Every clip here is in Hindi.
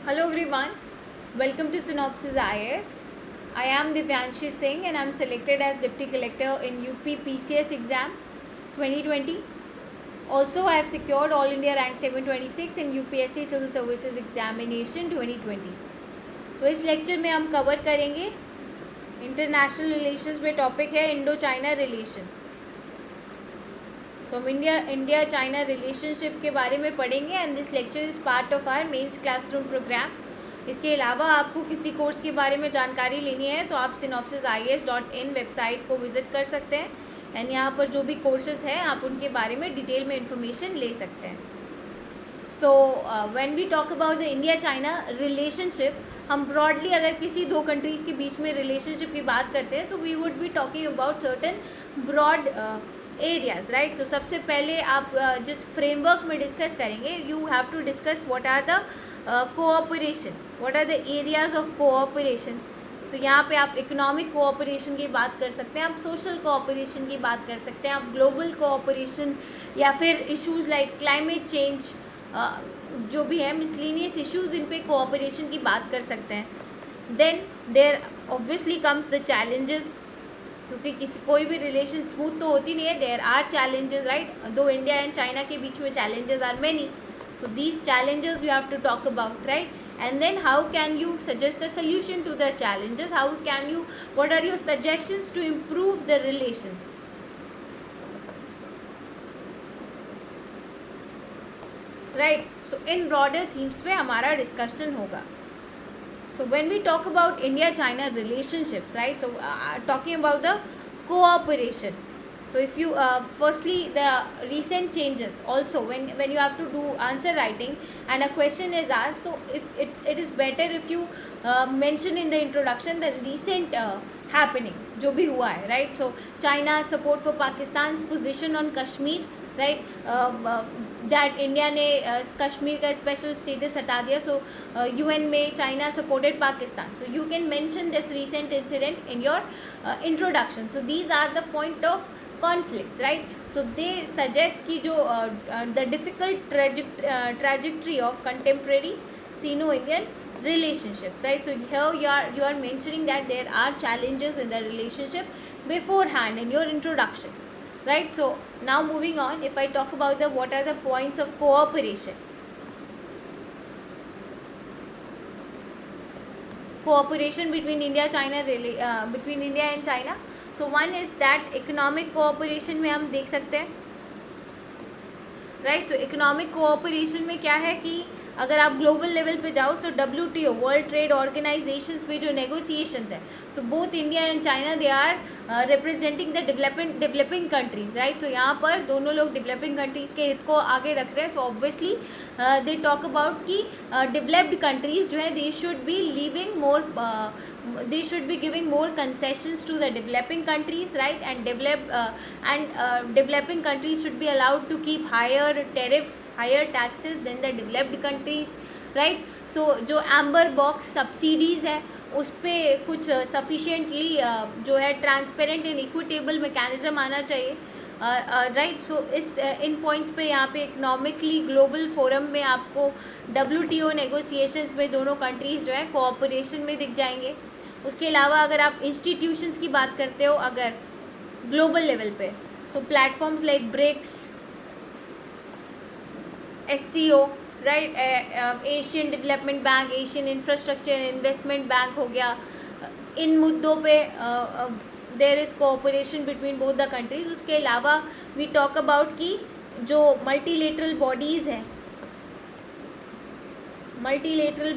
Hello everyone, welcome to Synopsis IAS. I am Divyanshi Singh and I am selected as Deputy Collector in UP PCS exam 2020. Also, I have secured All India Rank 726 in UPSC Civil Services Examination 2020. तो इस लेक्चर में हम कवर करेंगे इंटरनेशनल रिलेशंस में टॉपिक है इंडो चाइना रिलेशन. तो हम इंडिया चाइना रिलेशनशिप के बारे में पढ़ेंगे and this lecture is part of our mains classroom programme. इसके अलावा आपको किसी कोर्स के बारे में जानकारी लेनी है तो आप synopsisis.in वेबसाइट को विज़िट कर सकते हैं एंड यहाँ पर जो भी कोर्सेज हैं आप उनके बारे में डिटेल में इंफॉर्मेशन ले सकते हैं. So when we talk about the India China relationship, हम ब्रॉडली अगर किसी दो कंट्रीज़ के बीच में रिलेशनशिप की बात करते हैं so we would be talking about certain broad areas, right. So सबसे पहले आप जिस फ्रेमवर्क में डिस्कस करेंगे, you have to discuss what are the cooperation, what are the areas of cooperation. So यहाँ पे आप इकोनॉमिक कोऑपरेशन की बात कर सकते हैं, आप सोशल कोऑपरेशन की बात कर सकते हैं, आप ग्लोबल कोऑपरेशन या फिर इश्यूज़ लाइक क्लाइमेट चेंज जो भी है मिसलिनियस इश्यूज़, इन पे कोऑपरेशन की बात कर सकते हैं. Then there obviously comes the challenges, क्योंकि कोई भी रिलेशन स्मूथ तो होती नहीं है. There are challenges, right. दो इंडिया एंड चाइना के बीच में challenges are many. So these challenges you have to talk about, right. And then how can you suggest a solution to the challenges, how can you, what are your suggestions to improve the relations. Right. So in broader themes पे हमारा डिस्कशन होगा. So when we talk about India-China relationships, right? So talking about the cooperation. So if you firstly the recent changes also when you have to do answer writing and a question is asked, so if it is better if you mention in the introduction the recent happening जो भी हुआ है, right? So China support for Pakistan's position on Kashmir, right? That India ने कश्मीर का स्पेशल स्टेटस हटा दिया. सो यूएन में China supported Pakistan. So you can mention this recent incident in your introduction. So these are the point of conflicts, right. So they suggest कि जो the difficult trajectory of contemporary Sino Indian relationships, right. So here you are mentioning that there are challenges in the relationship beforehand in your introduction, right. So now moving on, if I talk about the what are the points of cooperation between between India and China. So one is that economic cooperation में हम देख सकते हैं, राइट. तो इकोनॉमिक कोऑपरेशन में क्या है कि अगर आप ग्लोबल लेवल पे जाओ तो WTO वर्ल्ड ट्रेड ऑर्गेनाइजेशंस पे जो नेगोशिएशंस है, so both India and China they are representing the developing countries, right. तो यहाँ पर दोनों लोग डेवलपिंग कंट्रीज़ के हित को आगे रख रहे हैं. So obviously they talk about कि डेवलप्ड कंट्रीज़ जो है they should be leaving more, they should be giving more concessions to the developing countries, right. And developing countries should be allowed to keep higher tariffs, higher taxes than the developed countries, right. So जो amber box subsidies है उस पर कुछ sufficiently जो है transparent and equitable mechanism आना चाहिए, राइट. सो इस इन पॉइंट्स पे यहाँ पे इकोनॉमिकली ग्लोबल फोरम में आपको WTO नेगोशिएशंस में दोनों कंट्रीज़ जो है कोऑपरेशन में दिख जाएंगे. उसके अलावा अगर आप इंस्टीट्यूशंस की बात करते हो अगर ग्लोबल लेवल पे, so platforms like BRICS, SCO, right, Asian development bank, Asian infrastructure investment bank हो गया, इन मुद्दों पे there is cooperation between both the countries. उसके अलावा वी टॉक अबाउट कि जो मल्टीलेटरल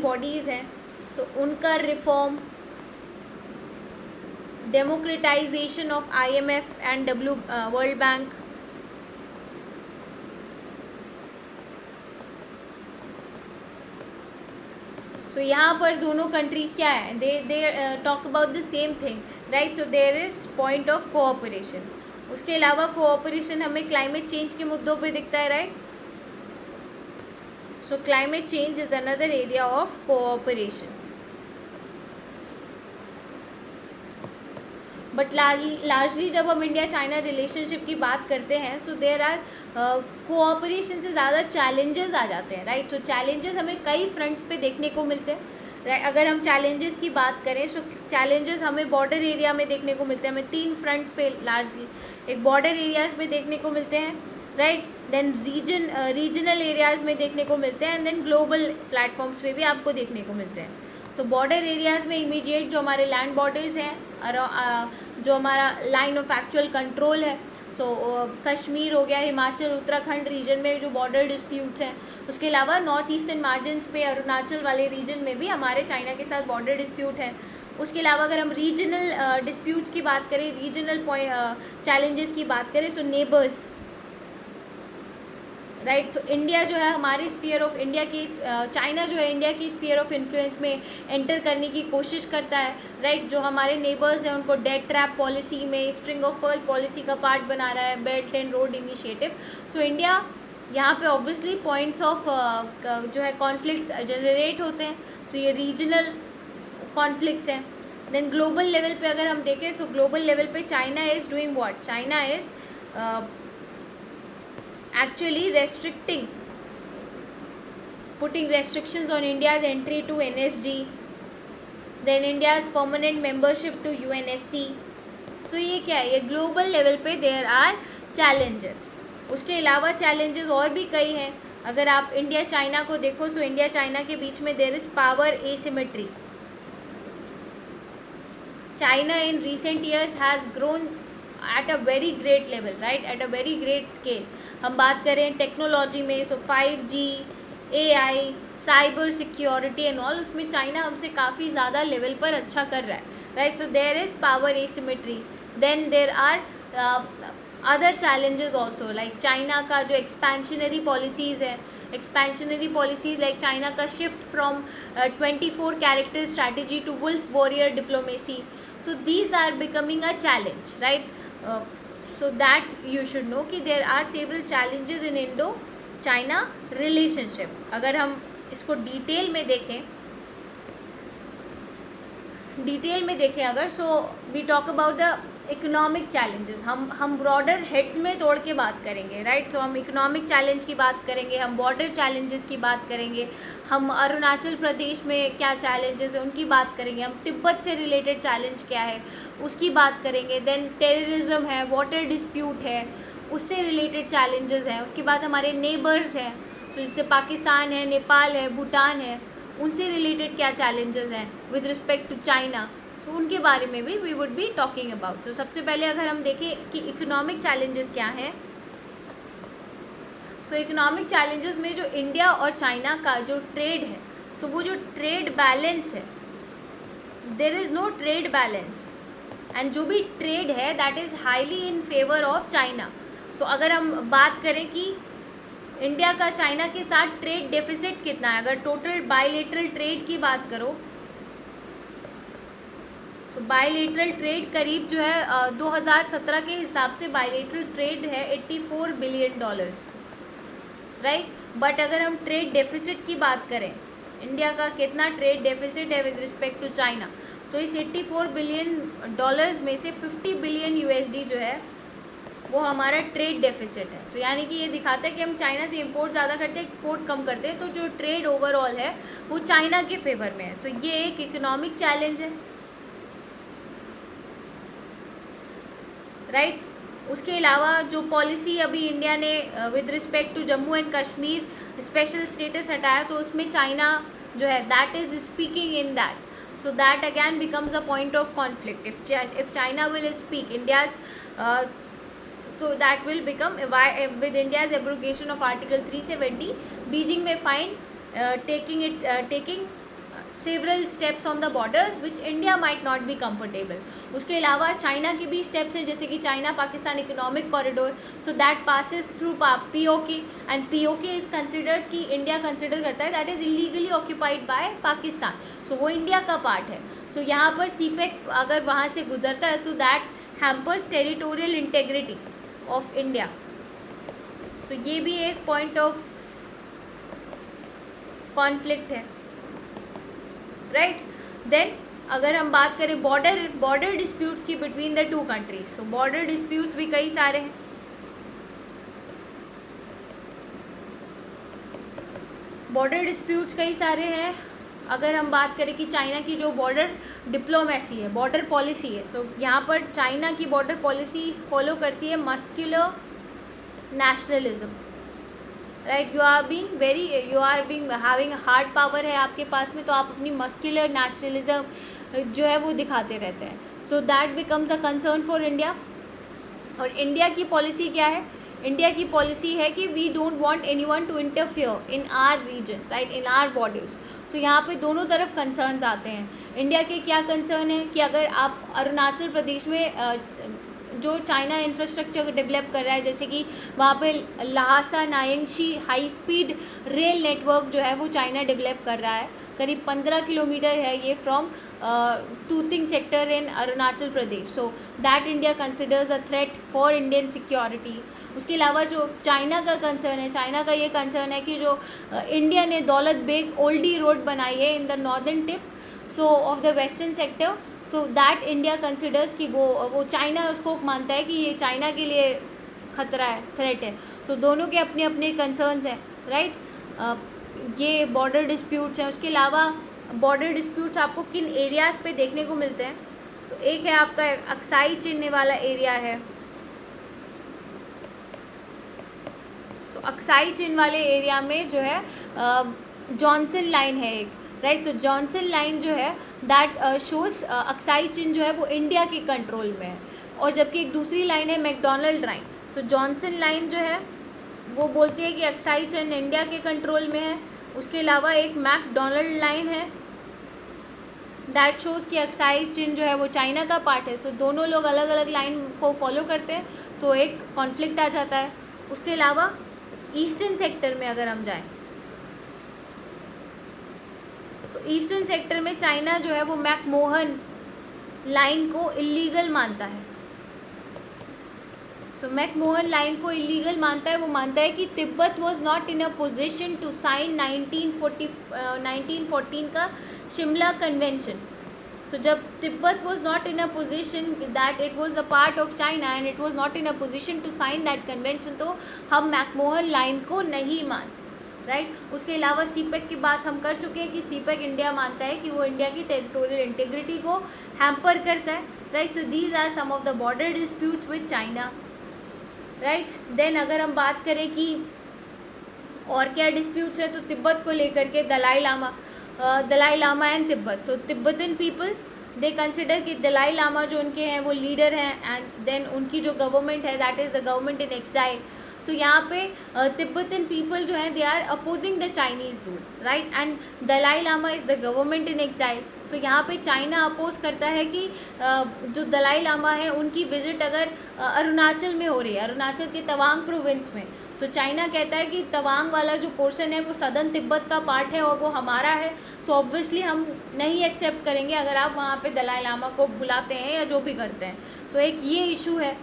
बॉडीज़ हैं तो उनका reform, democratization of IMF and world bank. So यहाँ पर दोनों कंट्रीज़ क्या है, they talk about the same thing, right. So there is point of cooperation. उसके अलावा कोऑपरेशन हमें क्लाइमेट चेंज के मुद्दों पे दिखता है, right. So climate change is another area of cooperation. But largely जब हम इंडिया चाइना रिलेशनशिप की बात करते हैं, सो देयर आर कोऑपरेशन से ज़्यादा चैलेंजेस आ जाते हैं, राइट। सो चैलेंजेस हमें कई फ्रंट्स पे देखने को मिलते हैं, राइट। अगर हम चैलेंजेस की बात करें, सो चैलेंजेस हमें बॉर्डर एरिया में देखने को मिलते हैं, हमें 3 फ्रंट्स पे लार्जली, एक बॉर्डर एरियाज़ में देखने को मिलते हैं, राइट। देन रीजनल एरियाज़ में देखने को मिलते हैं, एंड देन ग्लोबल प्लेटफॉर्म्स पे भी आपको देखने को मिलते हैं। सो बॉर्डर एरियाज़ में इमीडिएट जो हमारे लैंड बॉर्डर्स हैं, जो हमारा लाइन ऑफ एक्चुअल कंट्रोल है, सो कश्मीर हो गया, हिमाचल, उत्तराखंड रीजन में जो बॉर्डर डिस्प्यूट्स हैं, उसके अलावा नॉर्थ ईस्टर्न मार्जिन्स पे अरुणाचल वाले रीजन में भी हमारे चाइना के साथ बॉर्डर डिस्प्यूट है। उसके अलावा अगर हम रीजनल डिस्प्यूट्स की बात करें, रीजनल चैलेंजेस की बात करें, सो नेबर्स, राइट। तो इंडिया जो है हमारी स्फीयर ऑफ इंडिया की, चाइना जो है इंडिया की स्फीयर ऑफ इन्फ्लुएंस में एंटर करने की कोशिश करता है, राइट। जो हमारे नेबर्स हैं उनको डेट ट्रैप पॉलिसी में, स्ट्रिंग ऑफ पर्ल पॉलिसी का पार्ट बना रहा है, belt and road initiative. So India यहाँ पे ऑब्वियसली पॉइंट्स ऑफ जो है कॉन्फ्लिक्ट्स जनरेट होते हैं, सो ये रीजनल कॉन्फ्लिक्ट्स हैं। देन ग्लोबल लेवल पे अगर हम देखें, सो ग्लोबल लेवल पे China is doing what, China is actually putting restrictions on India's entry to NSG, then India's permanent membership to UNSC. So ये क्या है, ये ग्लोबल लेवल पे देयर आर चैलेंजेस। उसके अलावा चैलेंजेस और भी कई हैं। अगर आप इंडिया चाइना को देखो, सो इंडिया चाइना के बीच में there is power asymmetry. China in recent years has grown at a very great level, right, at a very great scale. हम बात करें टेक्नोलॉजी में, so 5G, AI, cyber security and all, उसमें चाइना हमसे काफ़ी ज़्यादा लेवल पर अच्छा कर रहा है, right. So there is power asymmetry. Then there are other challenges also, like China का जो एक्सपेंशनरी पॉलिसीज़ है, एक्सपेंशनरी पॉलिसीज़ लाइक चाइना का shift from 24 character strategy to wolf warrior diplomacy, so these are becoming a challenge, right. So that you should know कि there are several challenges in Indo-China relationship. अगर हम इसको डिटेल में देखें अगर, so we talk about the economic challenges. हम ब्रॉडर हेड्स में तोड़ के बात करेंगे, राइट। सो हम इकोनॉमिक चैलेंज की बात करेंगे, हम बॉर्डर चैलेंजेस की बात करेंगे, हम अरुणाचल प्रदेश में क्या चैलेंजेस है उनकी बात करेंगे, हम तिब्बत से रिलेटेड चैलेंज क्या है उसकी बात करेंगे। देन टेररिज्म है, वाटर डिस्प्यूट है, उससे रिलेटेड चैलेंजेस हैं। उसके बाद हमारे नेबर्स हैं, सो जैसे पाकिस्तान है, नेपाल है, भूटान है, उनसे रिलेटेड क्या चैलेंजेस हैं with respect to China, so उनके बारे में भी we would be talking about. तो सबसे पहले अगर हम देखें कि इकोनॉमिक चैलेंजेस क्या हैं, सो इकोनॉमिक चैलेंजेस में जो इंडिया और चाइना का जो ट्रेड है, सो वो जो ट्रेड बैलेंस है, there is no trade balance, and जो भी ट्रेड है that is highly in favour of China. So अगर हम बात करें कि इंडिया का चाइना के साथ ट्रेड डेफिसिट कितना है, अगर टोटल बायलेटरल ट्रेड की बात करो, तो बायलेटरल ट्रेड करीब जो है 2017 के हिसाब से बायलेटरल ट्रेड है $84 बिलियन, राइट। बट अगर हम ट्रेड डेफिसिट की बात करें, इंडिया का कितना ट्रेड डेफिसिट है विद रिस्पेक्ट टू चाइना, सो इस $84 बिलियन में से 50 बिलियन USD जो है वो हमारा ट्रेड डेफिसिट है। तो यानी कि ये दिखाता है कि हम चाइना से इंपोर्ट ज़्यादा करते हैं, एक्सपोर्ट कम करते हैं, तो जो ट्रेड ओवरऑल है वो चाइना के फेवर में है। तो ये एक इकोनॉमिक चैलेंज है, राइट। उसके अलावा जो पॉलिसी अभी इंडिया ने with respect to Jammu and Kashmir special status हटाया, तो उसमें चाइना जो है that is speaking in that, so that again becomes a point of conflict. If China will speak India's so that will become with India's abrogation of Article 370, Beijing may find taking several steps on the borders which India might not be comfortable. उसके अलावा चाइना के भी स्टेप्स हैं, जैसे कि China Pakistan economic corridor, so that passes through POK, and POK is considered कि इंडिया कंसिडर करता है that is illegally occupied by Pakistan, so वो इंडिया का पार्ट है। सो यहाँ पर CPEC अगर वहाँ से गुजरता है तो that hampers territorial integrity of India. So ये भी एक पॉइंट ऑफ कॉन्फ्लिक्ट है, राइट। देन अगर हम बात करें बॉर्डर डिस्प्यूट्स की between the two countries, so border disputes भी कई सारे हैं। बॉर्डर डिस्प्यूट्स कई सारे हैं। अगर हम बात करें कि चाइना की जो बॉर्डर डिप्लोमेसी है, बॉर्डर पॉलिसी है, सो यहाँ पर चाइना की बॉर्डर पॉलिसी फॉलो करती है muscular nationalism, right. You are being having hard power है आपके पास में, तो आप अपनी मस्कुलर नेशनलिज्म जो है वो दिखाते रहते हैं। So that becomes a concern for India. और इंडिया की पॉलिसी क्या है? इंडिया की पॉलिसी है कि we don't want anyone to interfere in our region, right, in our borders. So यहाँ पे दोनों तरफ कंसर्न्स आते हैं। इंडिया के क्या कंसर्न है कि अगर आप अरुणाचल प्रदेश में जो चाइना इंफ्रास्ट्रक्चर डेवलप कर रहा है, जैसे कि वहाँ पे Lhasa Nyingchi high speed rail network जो है वो चाइना डेवलप कर रहा है, करीब 15 किलोमीटर है ये from Tuting sector in Arunachal Pradesh. So that India considers a threat for Indian security. उसके अलावा जो चाइना का कंसर्न है, चाइना का ये कंसर्न है कि जो इंडिया ने दौलत बेग ओल्डी रोड बनाई है in the northern tip so of the western sector, so that India considers कि वो चाइना उसको मानता है कि ये चाइना के लिए खतरा है, थ्रेट है। सो दोनों के अपने अपने कंसर्न्स हैं, राइट। ये बॉर्डर डिस्प्यूट्स हैं। उसके अलावा बॉर्डर डिस्प्यूट्स आपको किन एरियाज़ पे देखने को मिलते हैं? तो एक है आपका अक्साई चिन्ह वाला एरिया है। सो अक्साई चिन्ह वाले एरिया में जो है जॉनसन लाइन है एक, राइट। तो जॉनसन लाइन जो है दैट शोज अक्साई चिन्ह जो है वो इंडिया के कंट्रोल में है, और जबकि एक दूसरी लाइन है मैकडोनल्ड लाइन। सो जॉनसन लाइन जो है वो बोलती है कि अक्साई चिन्ह इंडिया के कंट्रोल में है। उसके अलावा एक मैकडोनल्ड लाइन है दैट शोज़ कि अक्साई चिन्ह जो है वो चाइना का पार्ट है। सो दोनों लोग अलग अलग लाइन को फॉलो करते हैं, तो एक कॉन्फ्लिक्ट आ जाता है। उसके अलावा ईस्टर्न सेक्टर में अगर हम जाएं, सो ईस्टर्न सेक्टर में चाइना जो है वो मैकमोहन लाइन को इलीगल मानता है। सो मैकमोहन लाइन को इलीगल मानता है। वो मानता है कि Tibet was not in a position to sign 1914 का शिमला कन्वेंशन। सो जब Tibet was not in a position that it was a part of China and it was not in a position to sign that convention, तो हम मैकमोहन लाइन को नहीं मानते, राइट। उसके अलावा सीपेक की बात हम कर चुके हैं कि सीपेक इंडिया मानता है कि वो इंडिया की टेरिटोरियल इंटीग्रिटी को हैम्पर करता है, right. So these are some of the border disputes with China, right. Then अगर हम बात करें कि और क्या डिस्प्यूट्स है, तो तिब्बत को लेकर के Dalai Lama and Tibet. So Tibetan people they consider कि दलाई लामा जो उनके हैं वो लीडर हैं, एंड देन उनकी जो गवर्नमेंट है that is the government in exile. So यहाँ पे तिब्बतन पीपल जो हैं they are opposing the Chinese rule, right, and Dalai Lama is the government in exile. So यहाँ पे चाइना अपोज करता है कि जो दलाई लामा है उनकी विजिट अगर अरुणाचल में हो रही है, अरुणाचल के तवांग प्रोविंस में, तो चाइना कहता है कि तवांग वाला जो पोर्शन है वो सदर्न तिब्बत का पार्ट है और वो हमारा है। सो ऑब्वियसली हम नहीं एक्सेप्ट करेंगे अगर आप वहाँ पे दलाई लामा को बुलाते हैं या जो भी करते हैं। सो एक ये इशू है।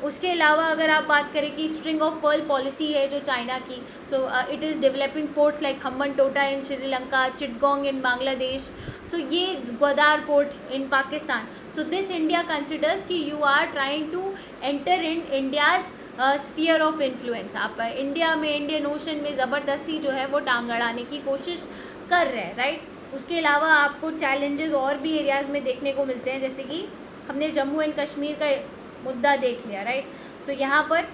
उसके अलावा अगर आप बात करें कि स्ट्रिंग ऑफ पर्ल पॉलिसी है जो चाइना की, so it is developing ports like Hambantota in Sri Lanka, Chittagong in Bangladesh, so ये Gwadar port in Pakistan. So this India considers कि you are trying to enter in India's sphere of influence. आप इंडिया में, इंडियन ओशन में ज़बरदस्ती जो है वो टांग अड़ाने की कोशिश कर रहे हैं, राइट। उसके अलावा आपको चैलेंजेस और भी एरियाज़ में देखने को मिलते हैं, जैसे कि हमने जम्मू एंड कश्मीर का मुद्दा देख लिया, राइट। सो यहाँ पर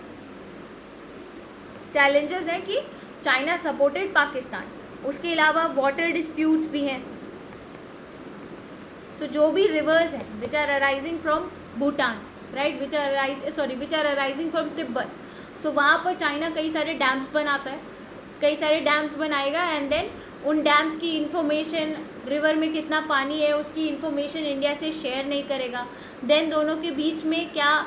चैलेंजेस हैं कि चाइना सपोर्टेड पाकिस्तान। उसके अलावा वाटर डिस्प्यूट्स भी हैं। सो जो भी रिवर्स हैं which are arising from Bhutan, right, which are arising from Tibet, so वहाँ पर चाइना कई सारे डैम्स बनाता है, कई सारे डैम्स बनाएगा, एंड देन उन डैम्स की इन्फॉर्मेशन, रिवर में कितना पानी है उसकी इन्फॉर्मेशन इंडिया से शेयर नहीं करेगा। देन दोनों के बीच में क्या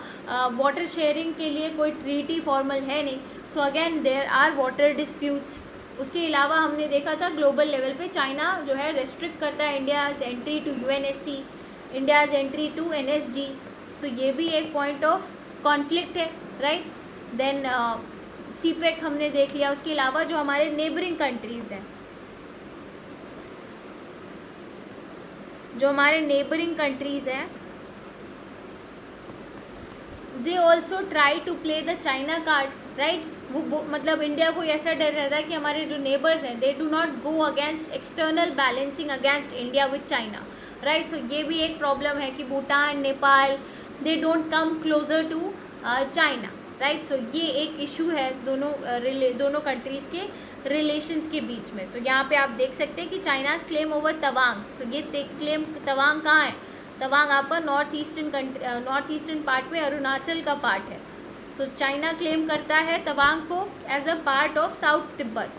वाटर शेयरिंग के लिए कोई ट्रीटी फॉर्मल है नहीं। So again there are water disputes. उसके अलावा हमने देखा था ग्लोबल लेवल पे चाइना जो है रेस्ट्रिक्ट करता है India's entry to UNSC, India's entry to NSG। So ये भी एक पॉइंट ऑफ कॉन्फ्लिक्ट है, राइट। देन सीपेक हमने देख लिया। उसके अलावा जो हमारे नेबरिंग कंट्रीज़ हैं, जो हमारे नेबरिंग कंट्रीज़ हैं, they also try to play the China card, right. वो मतलब इंडिया को ऐसा डर रहता है कि हमारे जो नेबर्स हैं they do not go against external balancing against India with China, right. So ये भी एक प्रॉब्लम है कि Bhutan, Nepal, they don't come closer to China, right. So ये एक इशू है दोनों कंट्रीज़ के रिलेशंस के बीच में। सो यहाँ पे आप देख सकते हैं कि चाइनाज क्लेम ओवर तवांग। सो ये क्लेम तवांग कहाँ है? तवांग आपका नॉर्थ ईस्टर्न पार्ट में अरुणाचल का पार्ट है। सो चाइना क्लेम करता है तवांग को as a part of south Tibet,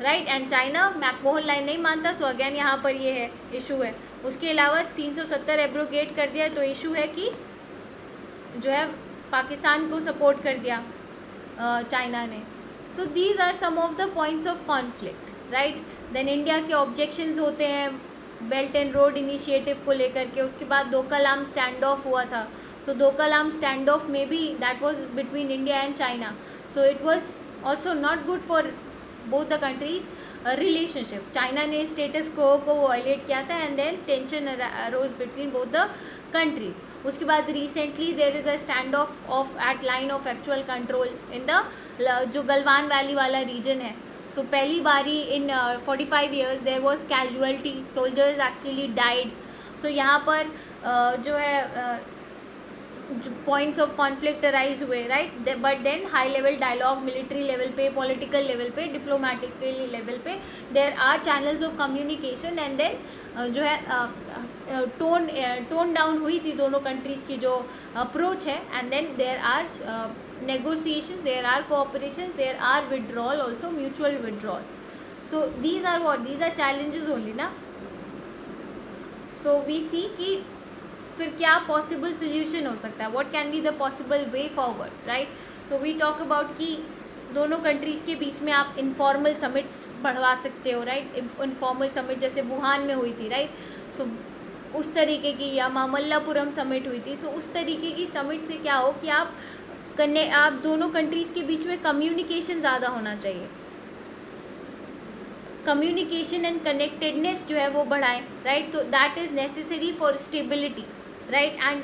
right. And China McMahon line नहीं मानता। सो अगेन यहाँ पर ये है इशू है। उसके अलावा 370 एब्रोगेट कर दिया, तो इशू है कि जो है पाकिस्तान को सपोर्ट कर दिया चाइना ने। So these are some of the points of conflict, right. Then India के ऑब्जेक्शंस होते हैं बेल्ट एंड रोड इनिशिएटिव को लेकर के। उसके बाद डोकलाम स्टैंड ऑफ हुआ था। सो डोकलाम स्टैंड ऑफ में भी that was between India and China. So it was also not good for both the countries relationship. China ने स्टेटस को वायलेट किया था and then tension arose between both the countries. उसके बाद recently there is a stand off at line of actual control in the जो गलवान वैली वाला रीजन है। सो पहली बारी in 45 years there was casualty, soldiers actually died. सो यहाँ पर जो है पॉइंट्स ऑफ कॉन्फ्लिक्ट अराइज हुए, right. But then high level dialogue, military level पे, पॉलिटिकल लेवल पे, डिप्लोमेटिक लेवल पे there are channels of communication and then जो है टोन डाउन हुई थी दोनों कंट्रीज़ की जो अप्रोच है। And then there are negotiations, there are cooperations, there are withdrawal also, mutual withdrawal. So these are what? These are challenges only ना. So we see कि फिर क्या possible solution हो सकता है, what can be the possible way forward, right? So we talk about कि दोनों कंट्रीज़ के बीच में आप इनफॉर्मल समिट्स बढ़वा सकते हो, राइट। इनफॉर्मल समिट जैसे वुहान में हुई थी, राइट। सो उस तरीके की, या मामल्लापुरम समिट हुई थी। तो उस तरीके की समिट से क्या हो कि आप दोनों कंट्रीज़ के बीच में कम्युनिकेशन ज़्यादा होना चाहिए। कम्युनिकेशन एंड कनेक्टेडनेस जो है वो बढ़ाएं, राइट। तो that is necessary for stability, right. And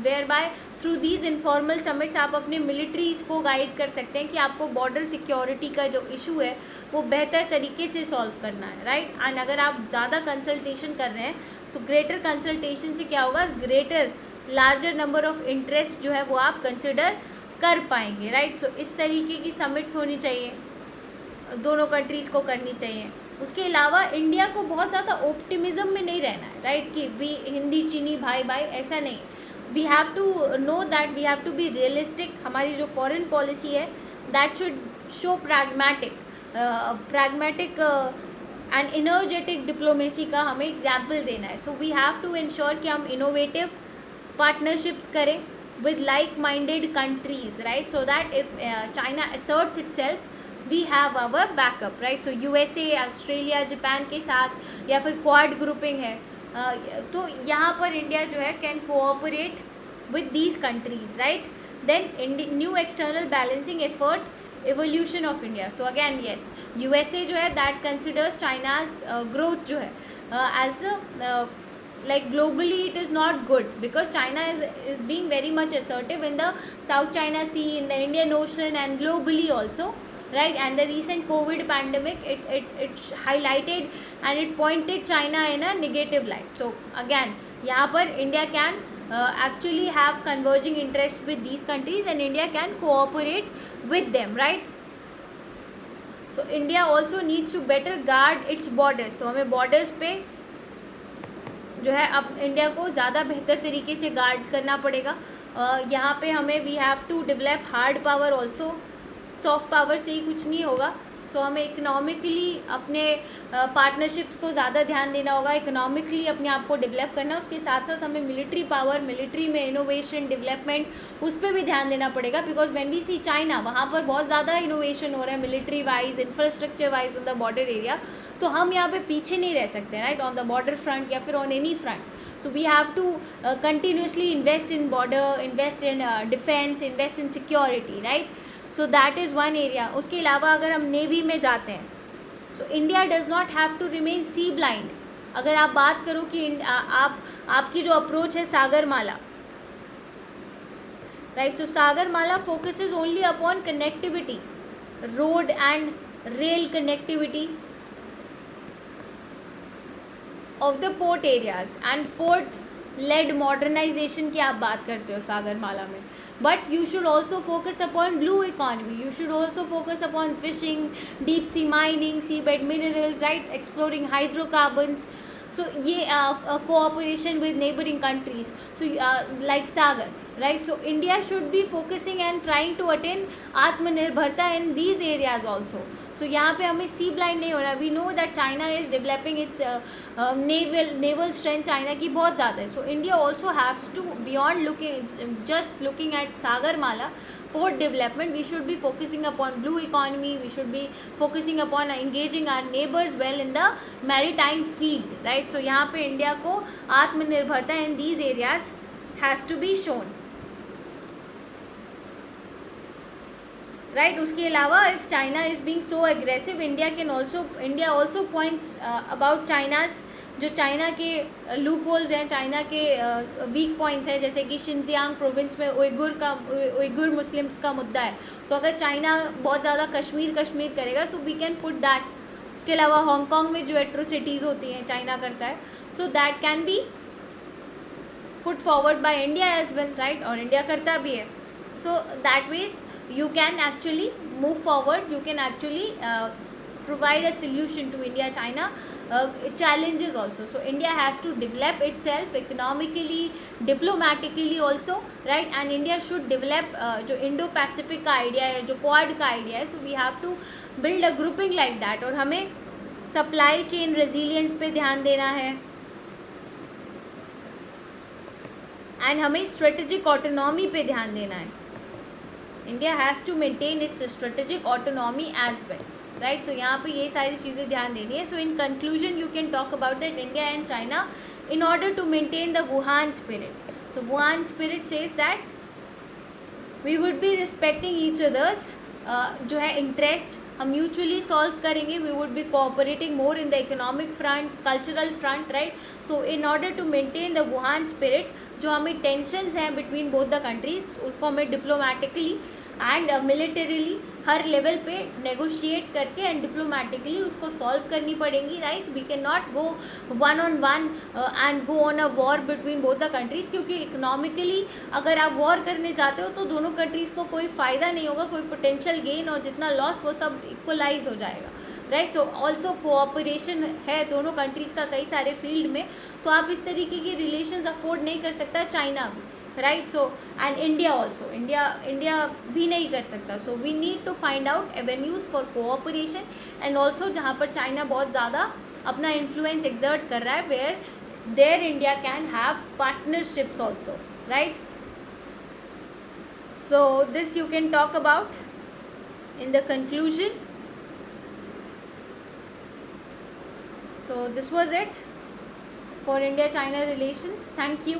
whereby through these informal summits आप अपने मिलिट्रीज़ को गाइड कर सकते हैं कि आपको बॉर्डर सिक्योरिटी का जो इशू है वो बेहतर तरीके से सॉल्व करना है, राइट। एंड अगर आप ज़्यादा कंसल्टेशन कर रहे हैं, सो ग्रेटर कंसल्टेशन से क्या होगा, greater larger number of interest जो है वो आप कंसिडर कर पाएंगे, राइट। सो इस तरीके की समिट्स होनी चाहिए, दोनों कंट्रीज़ को करनी चाहिए। उसके अलावा इंडिया को बहुत ज़्यादा ऑप्टिमिज्म में नहीं रहना है, राइट, कि वी हिंदी चीनी भाई भाई, ऐसा नहीं। We have to know that we have to be realistic. हमारी जो फॉरेन पॉलिसी है that should show pragmatic and energetic diplomacy का हमें एग्जाम्पल देना है। So we have to ensure कि हम इनोवेटिव पार्टनरशिप्स करें with like-minded countries, right, so that if China asserts itself we have our backup, right. So USA, Australia, Japan के साथ या फिर क्वाड ग्रुपिंग है, तो यहाँ पर इंडिया जो है can cooperate with these countries, right. Then new external balancing effort, evolution of India. So again yes, USA जो है दैट कंसिडर्स चाइनाज ग्रोथ जो है as like globally it is not good because China is being very much assertive in the South China Sea, in the Indian Ocean and globally also, right. And the recent COVID pandemic it highlighted and it pointed China in a negative light. So again यहाँ पर India can actually have converging interest with these countries and India can cooperate with them, right. So India also needs to better guard its borders. So हमें borders पे जो है अब इंडिया को ज़्यादा बेहतर तरीके से गार्ड करना पड़ेगा. यहाँ पे हमें we have to develop hard power also. Soft power से ही कुछ नहीं होगा. सो हमें इकोनॉमिकली अपने पार्टनरशिप्स को ज़्यादा ध्यान देना होगा. इकोनॉमिकली अपने आप को डेवलप करना, उसके साथ साथ हमें मिलिट्री पावर, मिलिट्री में इनोवेशन डेवलपमेंट, उस पर भी ध्यान देना पड़ेगा. Because when we see China, वहाँ पर बहुत ज़्यादा इनोवेशन हो रहा है military wise, infrastructure wise on the border area. तो हम यहाँ पे पीछे नहीं रह सकते, right, on the border front या फिर on any front. So we have to continuously invest in border, invest in defence, invest in security, right. So that is one area. उसके अलावा अगर हम नेवी में जाते हैं, so India does not have to remain sea blind. अगर आप बात करो कि आपकी जो अप्रोच है Sagarmala, right, so Sagarmala focuses only upon connectivity, road and rail connectivity of the port areas and port led modernization की आप बात करते हो सागरमाला में. But you should also focus upon blue economy. You should also focus upon fishing, deep sea mining, seabed minerals, right, exploring hydrocarbons. So ये cooperation with neighboring countries, so like Sagar, right. So India should be focusing and trying to attain आत्मनिर्भरता in these areas also. So यहाँ पे हमें सी ब्लाइंड नहीं हो रहा. We know that China is developing its naval strength China की बहुत ज़्यादा है. So India also haves to beyond just looking at Sagarmala port development, we should be focusing upon blue economy, we should be focusing upon engaging our neighbors well in the maritime field, right. So यहाँ पे इंडिया को आत्मनिर्भरता in these areas has to be shown, right. उसके अलावा if China is being so aggressive, India also points about China's जो चाइना के लूप होल्स हैं, चाइना के वीक पॉइंट्स हैं, जैसे कि शिनजियांग प्रोविंस में उइगुर मुस्लिम्स का मुद्दा है. सो अगर चाइना बहुत ज़्यादा कश्मीर करेगा, so we can put that. उसके अलावा हांगकॉन्ग में जो एट्रोसिटीज़ होती हैं चाइना करता है, so that can be put forward by India as well, right. और इंडिया करता भी है. So that means you can actually move forward, you can actually provide a solution to India-China challenges also. So India has to develop itself economically, diplomatically also, right. And India should develop जो Indo-Pacific का idea है, जो Quad का idea है. So we have to build a grouping like that. और हमें supply chain resilience पे ध्यान देना है, and हमें strategic autonomy पे ध्यान देना है. India has to maintain its strategic autonomy as well, right. So यहाँ पे ये सारी चीज़ें ध्यान देनी है. So in conclusion you can talk about that India and China in order to maintain the Wuhan spirit. So Wuhan spirit says that we would be respecting each others, जो है इंटरेस्ट हम म्यूचुअली सॉल्व करेंगे. We would be cooperating more in the economic front, cultural front, right. So in order to maintain the Wuhan spirit, जो हमें टेंशंस हैं बिटवीन बोथ द कंट्रीज, उसको हमें डिप्लोमेटिकली एंड मिलिटरीली हर लेवल पे नेगोशिएट करके एंड डिप्लोमेटिकली उसको सॉल्व करनी पड़ेंगी, right. We can not go one on one and go on a war between both the countries, क्योंकि इकोनॉमिकली अगर आप वॉर करने जाते हो तो दोनों कंट्रीज़ को कोई फ़ायदा नहीं होगा, कोई पोटेंशियल गेन और जितना लॉस वो सब इक्वलाइज हो जाएगा, राइट. सो ऑल्सो कोऑपरेशन है दोनों कंट्रीज़ का कई सारे फील्ड में, तो आप इस तरीके की रिलेशंस अफोर्ड नहीं कर सकता चाइना भी, right. So and India also, India भी नहीं कर सकता. So we need to find out avenues for cooperation and also जहाँ पर चाइना बहुत ज़्यादा अपना इन्फ्लुएंस एक्सर्ट कर रहा है, where there India can have partnerships also, right. So this you can talk about in the conclusion. So this was it for India-China relations. Thank you.